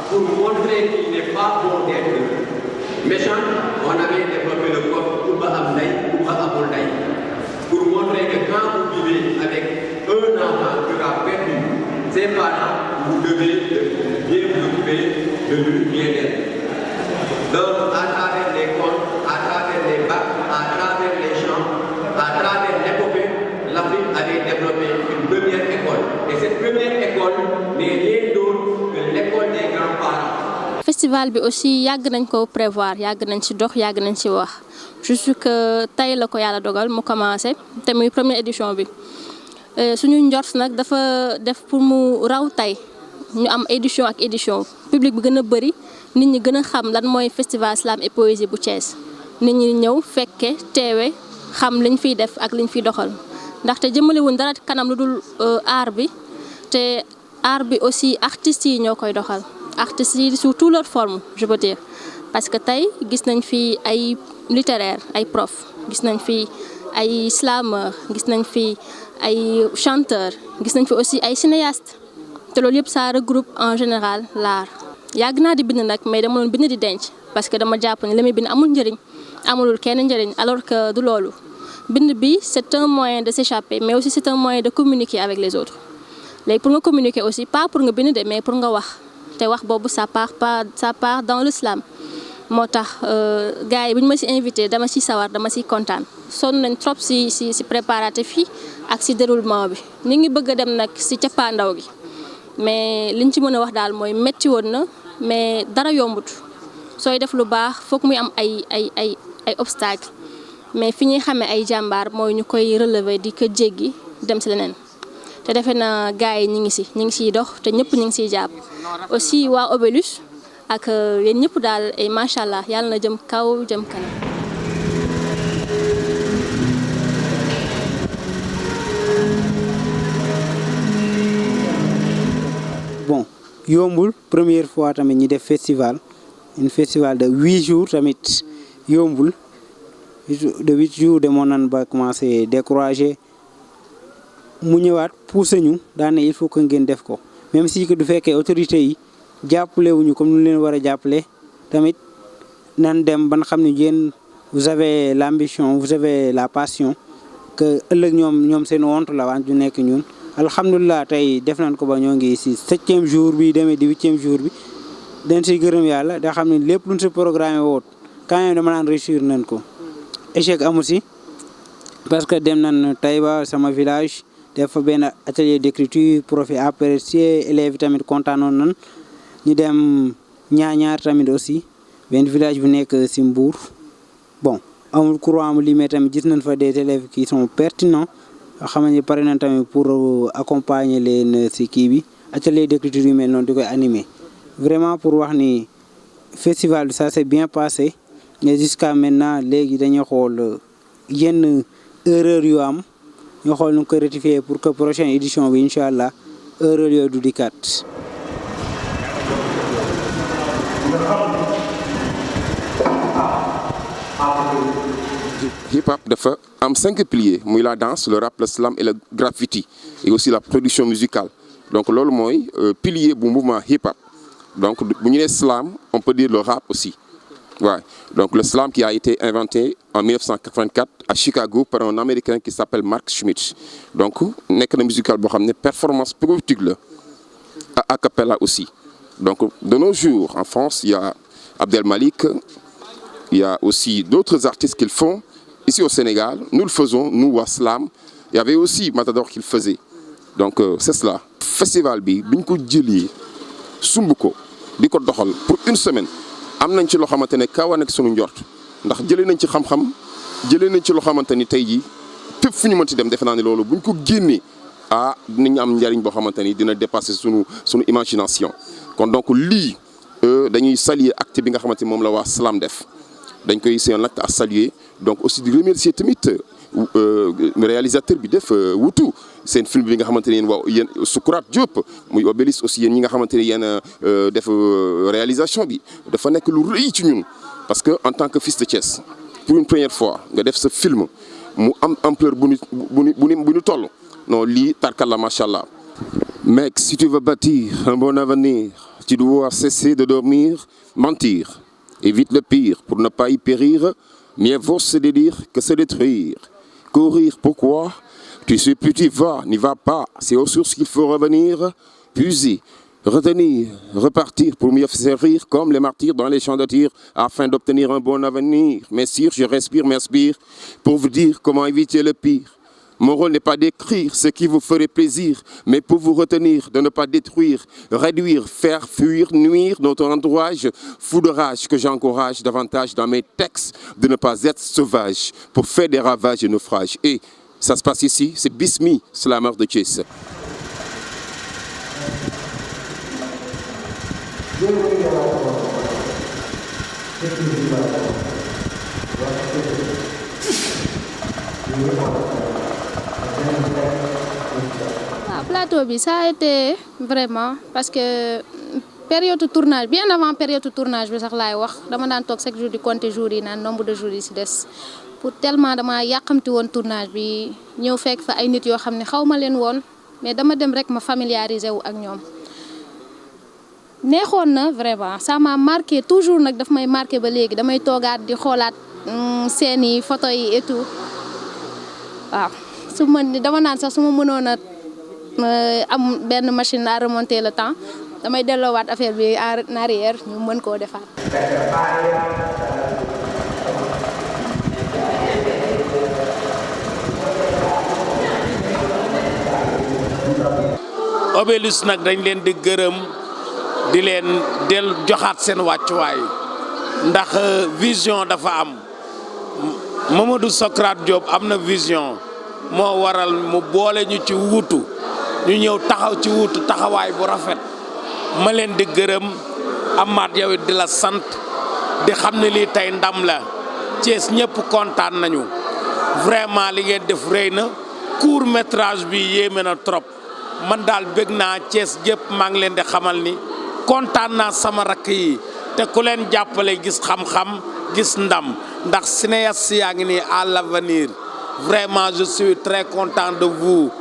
pour montrer qu'il n'est pas bon d'être méchant, on avait développé le code Kumba Amdaï, Kumba Amoldaï, pour montrer que quand vous vivez avec un enfant qui a perdu ses parents, vous devez bien vous occuper de lui, bien d'être. Donc, à travers les contes, à travers les bacs, à travers les chants, à travers l'épopée, l'Afrique avait développé une première école. Et cette première école n'est rien d'autre que l'école des grands-parents. Festival bi aussi yàgg nañ ko prévoir yàgg nañ ci dox yàgg nañ ci wax juste que tey la ko yàlla dogal mu commencé te muy première édition bi suñu njort nag dafa def pour mu raw tey ñu am édition ak édition public bi gën a bëri nit ñi gën a xam lan mooy festival slam et poésie bu Thiès nit ñi ñëw fekke teewe xam liñ fiy def ak liñ fiy doxal ndaxte jëmale wuñ dara kanam lu dul art bi te art bi aussi artistes yi ñoo koy doxal. Artistes yi sous toutes leurs formes je peux dire parce que tey gis nañ fi ay littéraire ay prof gis nañ fi ay slameur gis nañ fi ay chanteur gis nañ fi aussi ay cinéaste te loolu yëpp ça regroupe en général l'art yàgg naa di bind nag mais dama doon bind di denc parce que dama jàpp ne li muy bind amul njëriñ amulul kenn njëriñ alors que du loolu bind bi c'est un moyen de s'échapper mais aussi c'est un moyen de communiquer avec les autres léegi pour nga communiquer aussi pas pour nga bind de mais pour nga wax te wax boobu ça part dans l'islam moo tax gars yi bu ñu ma ci invité dama ci sawar dama ci kontaan sonn nañ trop ci préparatifs yi ak ci déroulement bi ñu ngi bëgg a dem nag ci cappaandaw gi mais liñ ci mën a wax daal mooy metti woon na mais dara yombut sooy def lu baax foog muy am ay obstacles mais fi ñuy xamee ay jàmbaar mooy ñu koy relever di ko jéggi dem ci leneen te defe na gars yi ñu ngi ciy dox te ñëpp ñu ngi ciy jàpp aussi waa Obélus ak yéen ñëpp daal ay macha allah yàlla na jëm kaw jëm kanam. Bon yombul première fois tamit ñi def festival un festival de 8 jours tamit yombul de 8 jours demoon nañ ba commencé décourager. Mu ñëwaat poussé ñu daane il faut que ngeen def ko même si que du fekkee autorités yi jàppale wuñu comme ñu leen war a jàppale tamit nan dem ban xam ne yéen vous avez l'ambition vous avez la passion que ëllëg ñoom seen honte la waan ju nekk ñun alhamdulilah tey def nañ ko ba ñoo ngi si 7e jour bi demee di 8e jour bi dañ siy gërëm yàlla da xam ne lépp luñ si programmé woot quand même dama naan réussir nañ ko échec amu si parce que dem nañ Taïba sama village def fa benn atelier d'écriture prof yi apprécié élèves tamit kontaanoon nan ñu dem ñaañaar tamit aussi benn village bu nekk ci Mbour bon amul courant amul limé tamit gis nañ fa des élèves qui sont pertinents xam ne pare nañ tamit pour accompagner leen ci kii bi atelier d'écriture yu mel noonu di koy animer vraiment pour wax ni festival bi ça s'est bien passé mais jusqu'à maintenant léegi dañuy xool yenn erreur yu am ñu xool nu ko rectifier pour que prochaine édition bi incha allah erreur yooyu du dikkaat. Hip-hop dafa am 5 piliers muy la danse le rap le slam et le graffiti et aussi la production musicale donc loolu mooy pilier bu mouvement hip-hop donc bu ñu nee slam on peut dire le rap aussi. Ouais. Donc le slam qui a été inventé en 1984 à Chicago par un Américain qui s'appelle Mark Schmidt. Donc nekk na musical boo xam ne performance politique la a cappella aussi. Donc de nos jours en France il y a Abdel Malik, il y a aussi d'autres artistes qui le font. Ici au Sénégal nous le faisons nous waa slam. Il y avait aussi Matador qui le faisait. Donc c'est cela. Festival bi ñu ko jëlee sumb ko di ko doxal pour une semaine. am nañ ci loo xamante ne kaw a nekk sunu njort ndax jëlee nañ ci xam-xam jëlee nañ ci loo xamante ni tey jii fépp fu ñu mën ci dem defe naa ne loolu buñ ko génnee dinañ am njariñ boo xamante ni dina dépasser sunu imagination. kon donc lii dañuy saluer acte bi nga xamante ni moom la waa Slam def dañ koy c'est un acte à saluer donc aussi di remercier tamit réalisateur bi def wutu seen film bi nga xamante ne yéen Soukourat Diop muy Obélisque aussi yéen ñi nga xamante ne yéen def réalisation bi dafa nekk lu rëy ci ñun parce que en tant que fils de Thiès pour une première fois nga def sa film mu am ampleur bu ñu toll non lii tarkal la macha allah. Mec, si tu veux bâtir un bon avenir, tu dois cesser de dormir, mentir. Évite le pire pour ne pas y périr. Mieux vaut se dédire que se détruire. Courir, pourquoi? Tu sais plus tu vas, n'y va pas. C'est aux sources qu'il faut revenir. Puiser, retenir, repartir pour mieux servir comme les martyrs dans les champs de tir afin d'obtenir un bon avenir. Mais sire, je respire, m'inspire pour vous dire comment éviter le pire. Mon rôle n'est pas d'écrire ce qui vous ferait plaisir, mais pour vous retenir, de ne pas détruire, réduire, faire fuir, nuire notre entourage. Fou de rage que j'encourage davantage dans mes textes de ne pas être sauvage pour faire des ravages et naufrages. Et ça se passe ici, c'est Bismi, slammer de Thiès. Plateau bi ça a été vraiment parce que période tournage bien avant période tournage bi sax laay wax dama daan toog chaque jour di compter jours yi naan nombre de jours yi ci des pour tellement dama yàqamti woon tournage bi ñëw fekk fa ay nit yoo xam ne xaw ma leen woon mais dama dem rek ma familiariser wu ak ñoom neexoon na vraiment ça m'a marqué toujours nag daf may marqué ba léegi damay toogaat di xoolaat seeni photo yi et tout waaw su ma dama naan sax su ma mënoon a am benn machine à remonter le temps damay delloowaat affaire bi en arrière ñu mën koo defaat. Obélisque nag dañ leen di gërëm di leen joxaat seen wàccuwaay ndax vision dafa am Mamadou Socrate Diop am na vision moo waral mu boole ñu ci wuutu ñu ñëw taxaw ci wuutu taxawaay bu rafet ma leen di gërëm Amath yow it di la sant di xam ne lii tey ndam la Thiès ñëpp kontaan nañu vraiment li ngeen def rëy na court métrage bi yéeme na trop man daal bëgg naa Thiès gépp maa ngi leen di xamal ni kontaan naa sama rakk yi te ku leen jàppale gis xam-xam gis ndam ndax cinéaste yaa ngi nii à l'avenir vraiment je suis très content de vous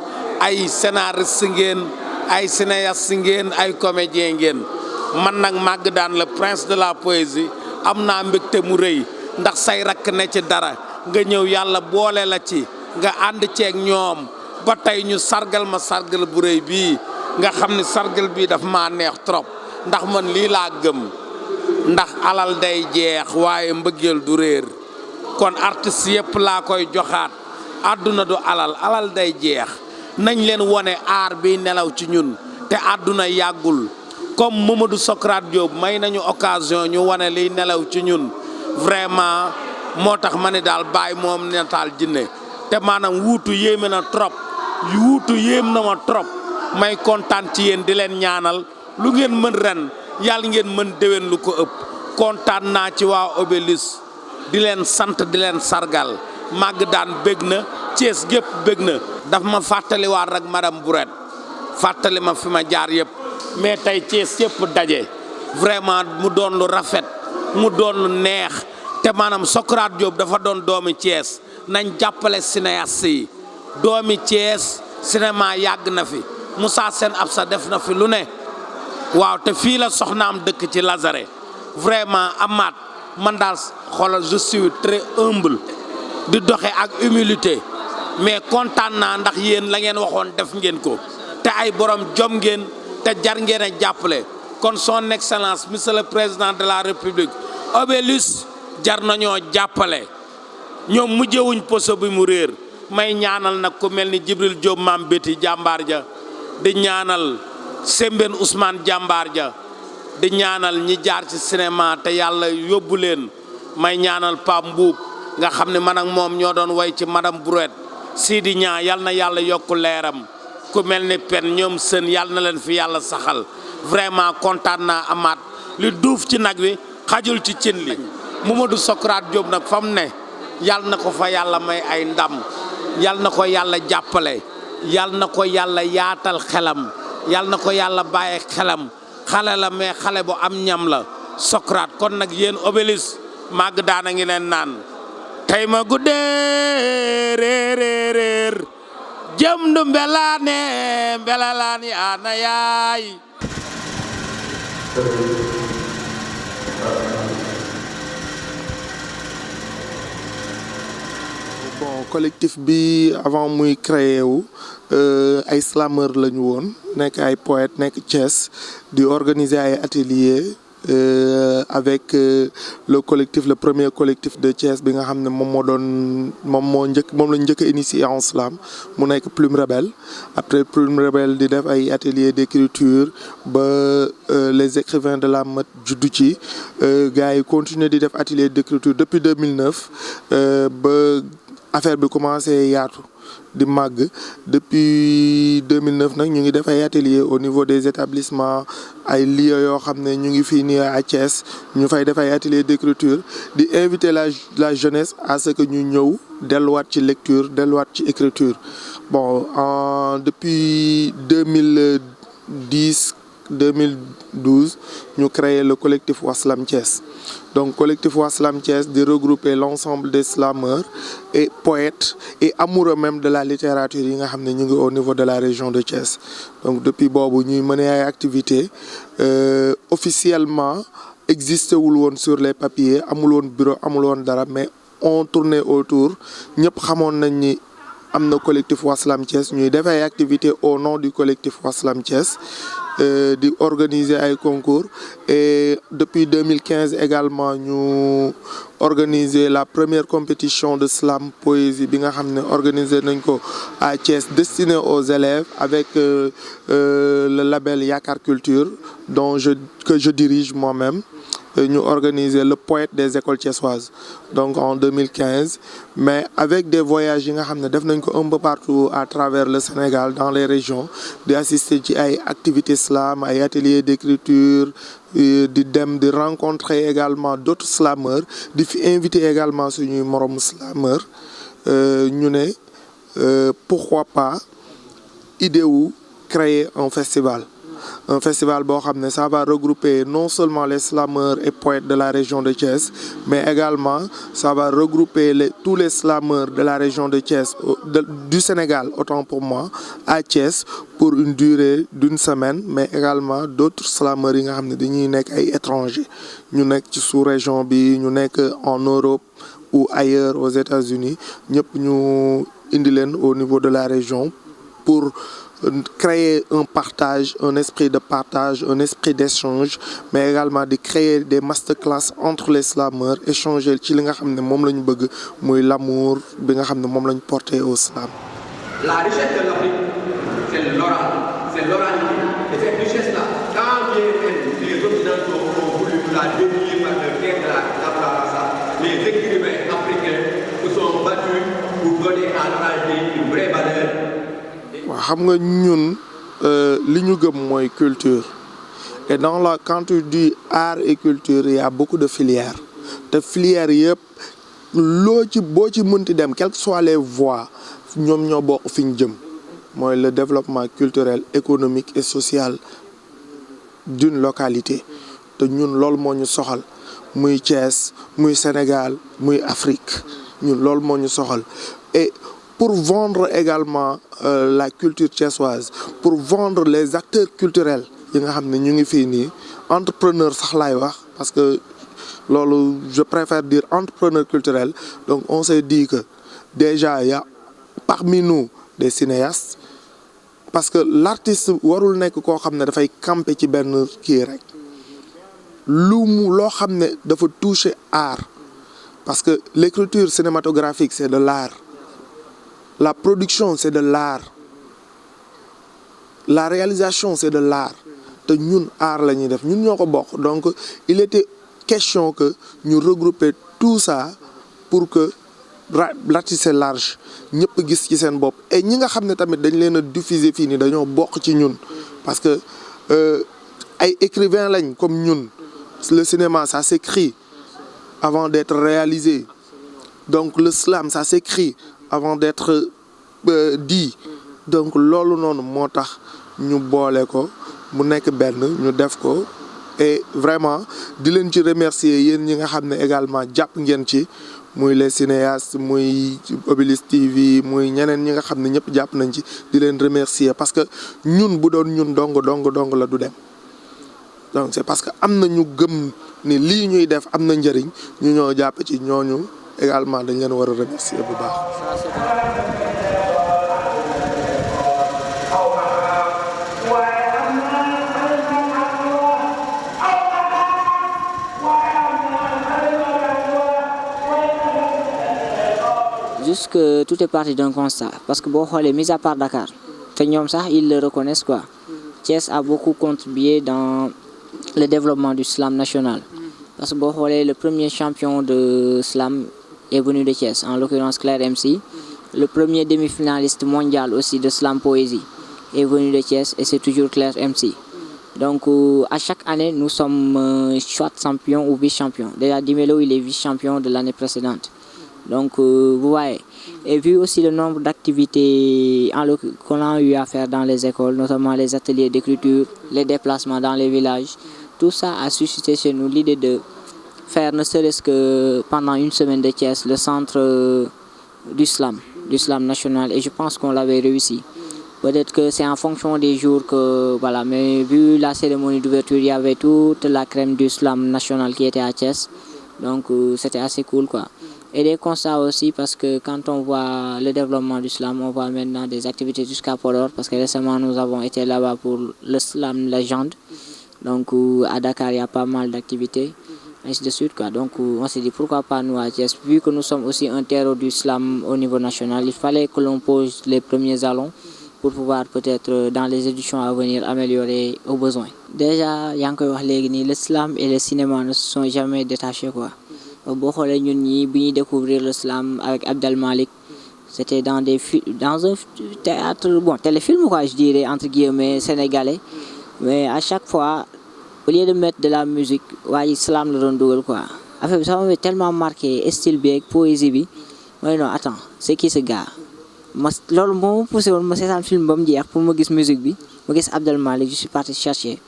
ay scénariste ngeen ay cinéaste ngeen ay comédien ngeen man nag màgg daan le prince de la poésie am naa mbégte mu rëy ndax say rakk ne ci dara nga ñëw yàlla boole la ci nga ànd ceeg ñoom ba tey ñu sargal ma sargal bu rëy bii nga xam ne sargal bii daf maa neex trop ndax man lii laa gëm ndax alal day jeex waaye mbëggeel du réer kon artiste yëpp laa koy joxaat àdduna du alal day jeex nañ leen wone aar bi nelaw ci ñun te àdduna yàggul comme Mamadou Socrate Diop may nañu occasion ñu wane liy nelaw ci ñun vraiment moo tax ma ne daal bàyyi moom netaal jinne te maanaam wuutu yéeme na trop wuutu yéem na ma trop may kontaan ci yéen di leen ñaanal lu ngeen mën ren yàlla ngeen mën déwén lu ko ëpp kontaan naa ci waa Obélisque di leen sant di leen sargal màgg daan bég na Thiès gépp bég na daf ma fàttaliwaat rek madame Bourette fàttali ma fi ma jaar yëpp mais tey Thiès yëpp daje vraiment mu doon lu rafet mu doon lu neex te maanaam Socrate Diop dafa doon doomi Thiès nañ jàppale cinéaste yi doomi Thiès cinéma yàgg na fi Moussa Sène Absa def na fi lu ne waaw te fii la soxnaam dëkk ci Lazare vraiment Amath man daal xoolal je suis très humble di doxe ak humilité mais kontaan naa ndax yéen la ngeen waxoon def ngeen ko te ay borom jom ngeen te jar ngeen a jàppale kon son excellence monsieur le président de la république Obélisque jar nañoo jàppale ñoom mujjewuñ poso bi mu réer may ñaanal nag ku mel ni Jibril Diop maam Béti jàmbaar ja di ñaanal Sembène Ousmane jàmbaar ja di ñaanal ñi jaar ci cinéma te yàlla yóbbu leen may ñaanal Pape Mbuub nga xam ne man ak moom ñoo doon way ci madame Bourette Sidi Ñaa yal na yàlla yokku leeram ku mel ni pen ñoom sën yal na leen fi yàlla saxal vraiment kontaan naa Amath li duuf ci nag wi xajul ci cin li Mamadou Socrate Diop nag fa mu ne yal na ko fa yàlla may ay ndam yal na ko yàlla jàppale yal na ko yàlla yaatal xelam yal na ko yàlla bàyyi xelam xale la mais xale bu am ñam la Socrate kon nag yéen Obélisque màgg daana ngi leen naan tey ma guddee réer jëm du mbelaane mbelalaan yaa na yaay Bon, collectif bi avant muy créé wu ay slameur la ñu woon nekk ay poète nekk Thiès di organiser ay ateliers avec le collectif, le premier collectif de Thiès bi nga xam ne moom lañ njëkk a initié en slam mu nekk Plume Rebelle. Après Plume Rebelle di def ay ateliers d'écriture ba les écrivains de la Meute juddu ci gars yi continuer di def atelier d'écriture depuis 2009 ba affaire bi commencé yaatu di màgg depuis 2009 nag ñu ngi def ay ateliers au niveau des établissements ay lieux yoo xam ne ñu ngi fii nii à Thiès ñu fay def ay ateliers d'écriture di inviter la jeunesse à ce que ñu ñëw delluwaat ci lecture delluwaat ci écriture. Bon depuis 2012 ñu créé le collectif Wassalam Thiès. Donc collectif Wassalam Thiès de regrouper l'ensemble des slameurs et poètes et amoureux même de la littérature yi nga xam ne ñu ngi au niveau de la région de Thiès. Donc depuis boobu ñuy mener ay activités officiellement existé wul woon sur les papiers amul woon bureau amul woon dara mais on tournait autour ñëpp xamoon nañ ni am na collectif Wassalam Thiès ñuy def ay activités au nom du collectif Wassalam Thiès. Di organiser ay concours et depuis 2015 également ñu organiser la première compétition de slam poésie bi nga xam ne organiser nañ ko à Thiès destiné aux élèves avec le label Yakar Culture que je dirige moi-même. Ñu organiser le poète des écoles thiessoises donc en 2015 mais avec des voyages yi nga xam ne def nañ ko un peu partout à travers le Sénégal dans les régions di assister ci ay activités slam ay ateliers d'écriture di dem di rencontrer également d'autres slameurs di fi inviter également suñuy moromu slameurs ñu ne pourquoi pas idée wu créer un festival boo xam ne ça va regrouper non seulement les slameurs et poètes de la région de Thiès mais également ça va regrouper tous les slameurs de la région de Thiès du Sénégal autant pour moi à Thiès pour une durée d'une semaine mais également d'autres slameurs yi nga xam ne dañuy nekk ay étrangers ñu nekk ci sous-région bi ñu nekk en Europe ou ailleurs aux États-Unis ñëpp ñu indi leen au niveau de la région pour créer un partage, un esprit de partage, un esprit d'échange, mais également de créer des masterclass entre les slameurs, échanger ci li nga xam ne moom la ñu bëgg muy l'amour bi nga xam ne moom la ñu porté au slam. La richesse de l'Afrique, c'est l'oral, c'est l'oralité. Et cette richesse-là, quand bien même les Occidentaux ont voulu la dénier par le guerre de la race, les écrivains africains se sont battus pour donner à l'oralité une vraie valeur. waaw xam nga ñun li ñu gëm mooy culture et quand tu dis art et culture il y a beaucoup de filières te filières yëpp boo ci mënti dem quelles que soient les voies ñoom ñoo bokk fi ñu jëm mooy le développement culturel économique et social d'une localité te ñun loolu moo ñu soxal muy Thiès muy Sénégal muy Afrique ñun loolu moo ñu soxal et pour vendre également la culture thiessoise pour vendre les acteurs culturels yi nga xam ne ñu ngi fii nii entrepreneur sax laay wax parce que loolu je préfère dire entrepreneur culturel donc on s'est dit que déjà il y a parmi nous des cinéastes parce que l'artiste warul nekk koo xam ne dafay camper ci benn kii rek loo xam ne dafa toucher art parce que l'écriture cinématographique c'est de l'art. La production, c'est de l'art. La réalisation, c'est de l'art. te ñun art la ñuy def ñun ñoo ko bokk donc il était question que ñu regrouper tout ça pour que ratisser large ñëpp gis ci seen bopp et ñi nga xam ne tamit dañ leen a diffuser fii nii dañoo bokk ci ñun parce que ay écrivains lañ comme ñun le cinéma ça s'écrit avant d'être réalisé donc le slam ça s'écrit avant d'être dit donc loolu noonu moo tax ñu boole ko mu nekk benn ñu def ko et vraiment di leen ci remercier yéen ñi nga xam ne également jàpp ngeen ci muy les cinéastes muy Obélisque TV muy ñeneen ñi nga xam ne ñëpp jàpp nañ ci di leen remercier parce que ñun bu doon ñun dong la du dem donc c'est parce que am na ñu gëm ni lii ñuy def am na njëriñ ñu ñoo jàpp ci ñooñu également dañ leen war a remercier bu baax. Juste que tout est parti d'un constat parce que boo xoolee mis à part Dakar te ñoom sax ils le reconnaissent quoi. Thiès a beaucoup contribué dans le développement du slam national parce que boo xoolee le premier champion de slam est venu de Thiès, en l'occurrence Claire MC. Le premier demi-finaliste mondial aussi de slam poésie est venu de Thiès et c'est toujours Claire MC. Donc à chaque année nous sommes soit champions ou vice-champions. Déjà Dimelo il est vice-champion de l'année précédente. Donc vous voyez, et vu aussi le nombre d'activités qu'on a eu à faire dans les écoles, notamment les ateliers d'écriture, les déplacements dans les villages, tout ça a suscité chez nous l'idée de faire ne serait-ce que pendant une semaine de Thiès le centre du slam national, et je pense qu'on l'avait réussi. Peut-être que c'est en fonction des jours que voilà, mais vu la cérémonie d'ouverture, il y avait toute la crème du slam national qui était à Thiès, donc c'était assez cool quoi. Et des constats aussi parce que quand on voit le développement du slam, on voit maintenant des activités jusqu'à Podor parce que récemment nous avons été là-bas pour le slam légende. Donc à Dakar il y a pas mal d'activités, ainsi de suite quoi. Donc on s'est dit pourquoi pas nous à Thiès, vu que nous sommes aussi un terreau du slam au niveau national, il fallait que l'on pose les premiers jalons pour pouvoir peut-être dans les éditions à venir améliorer aux besoins. Déjà yaa ngi koy wax léegi nii le slam et le cinéma ne se sont jamais détachés quoi. Boo xoolee ñun ñi bi ñuy découvrir le slam avec Abdel Malik, c'était dans un théâtre, bon téléfilm quoi je dirais entre guillemets sénégalais, mais à chaque fois au lieu de mettre de la musique waaye slam la doon dugal quoi. Affaire bi ça m'avait tellement marqué, style bi ak poésie bi mooy non attends c'est qui ce gars, ma loolu moo ma poussé woon ma seetaan film ba mu jeex pour ma gis musique bi, ma gis Abdel Malik, je suis parti chercher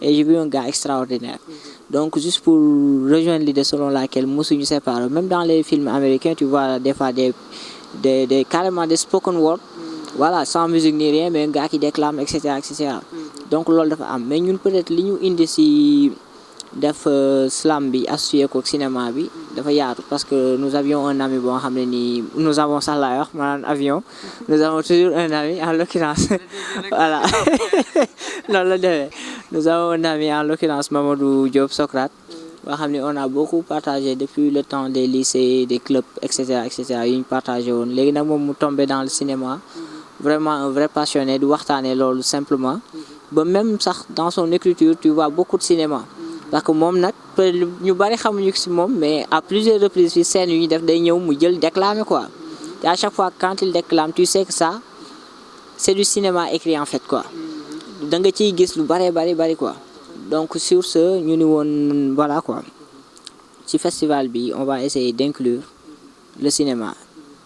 et j'ai vu un gars extraordinaire. Donc juste pour rejoindre l'idée selon laquelle mosuñu séparé, même dans les films américains tu vois des fois des carrément des spoken word, voilà, sans musique ni rien mais un gars qui déclame etc. Donc loolu dafa am, mais ñun peut-être li ñu indi ci def slam bi associé ko cinéma bi dafa yaatu parce que nous avions un ami boo xam ne nii nous avons sax laa wax maanaam avion, nous avons toujours un ami en l'occurrence voilà noonu la demee, nous avons un ami en l'occurrence Mamadou Diop Socrate boo xam ne on a beaucoup partagé depuis le temps des lycées, des clubs etc. yu ñu partagé woon. Léegi nag moom mu tombé dans le cinéma, vraiment un vrai passionné du waxtaanee loolu simplement ba même sax dans son écriture tu vois beaucoup de cinéma. Parce que moom nag ñu bari xamuñu ko ci moom, mais à plusieurs reprises fi scène yu ñu def day ñëw mu jël déclamer quoi, et à chaque fois quand il déclame tu sais que ça c'est du cinéma écrit en fait quoi, da nga ciy gis lu bari quoi. Donc sur ce ñu ni woon voilà quoi, ci festival bi on va essayer d'inclure le cinéma.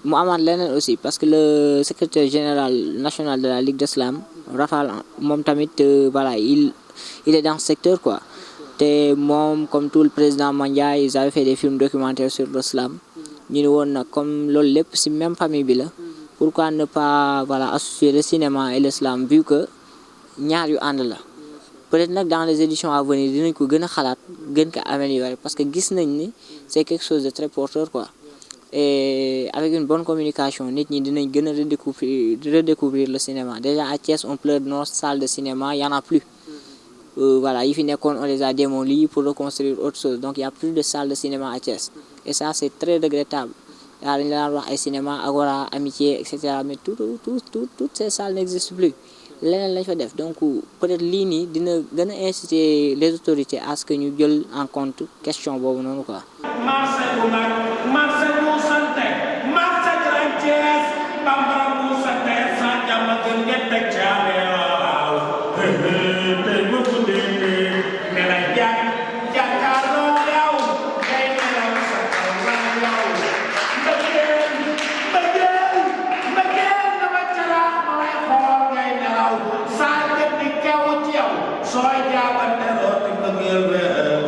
Mu amaat leneen aussi parce que le secrétaire général national de la Ligue de Slam Rafal moom tamit voilà il est dans ce secteur quoi. te moom comme tout le président Mandiaye ils avaient fait des films documentaires sur le slam, ñu ne woon nag comme loolu lépp ci même famille bi la, pourquoi ne pas voilà associer le cinéma et le slam vu que ñaar yu ànd la. Peut-être nag dans les éditions à venir dinañ ko gën a xalaat gën ko améliorer parce que gis nañ ni c'est quelque chose de très porteur quoi, et avec une bonne communication nit ñi dinañ gën a redécouvrir le cinéma. Déjà à Thiès on pleure de nos salles de cinéma, il y en a plus. Voilà, yi fi nekkoon on les a démolis pour reconstruire autre chose, donc il y a plus de salles de cinéma à Thiès et ça c'est très regrettable. yaa dañu daan wax ay cinéma Agora, Amitié etc. mais toutes ces salles n'existent plus, leneen lañ fa def. Donc peut-être lii nii dina gën a inciter les autorités à ce que ñu jël en compte question boobu noonu quoi. marché bu nag marché bu sante marché Grand Thiès bambara bu sante sa jàmm gën ngeen teg caame waaw tey bu guddee ne la jàkkaarloo yow ngay nelaw sa kaw la yow mbëggeel dama caraax mooy xool ngay nelaw saa jëm di kew ci yow sooy jaabante rooti mbëggeel